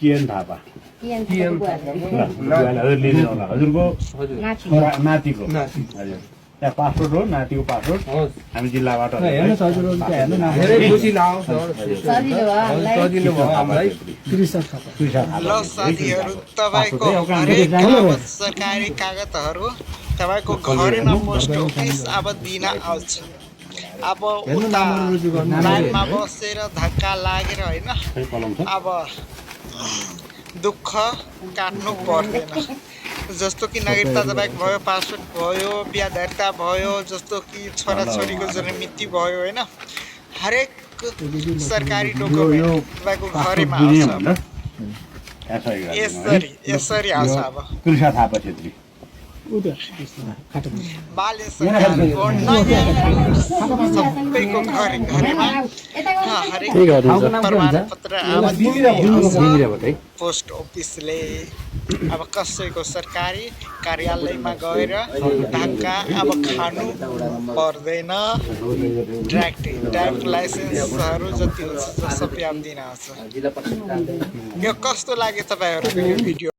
KN Thapa हजुरको नातिको हजुर त्यहाँ पासपोर्ट हो नातिको पासपोर्ट हामी जिल्लाबाट धेरै खुसी लाग्यो ल साथीहरू तपाईँको हरेक अब सरकारी कागजहरू तपाईँको घरमा पोस्ट अफिस अब दिन आउँछ अब उता लाइनमा बसेर धक्का लागेर होइन अब दुःख काट्नु पर्दैन जस्तो कि नागरिकता तपाईँको भयो पासपोर्ट भयो बिहा दर्ता भयो जस्तो कि छोराछोरीको जन्ममिति भयो होइन हरेक सरकारी डकुमेन्ट तपाईँको घरमा आउँछ यसरी आउँछ अब कृष्ण थापा छेत्री बाल्य सरकारको नयाँ सबैको घरमा हरेक प्रमाणपत्र पोस्ट अफिसले अब कसैको सरकारी कार्यालयमा गएर धक्का अब खानु पर्दैन ड्राइभिङ लाइसेन्सहरू जति हुन्छ सबै अब दिन आउँछ यो कस्तो लाग्यो तपाईँहरूको यो भिडियो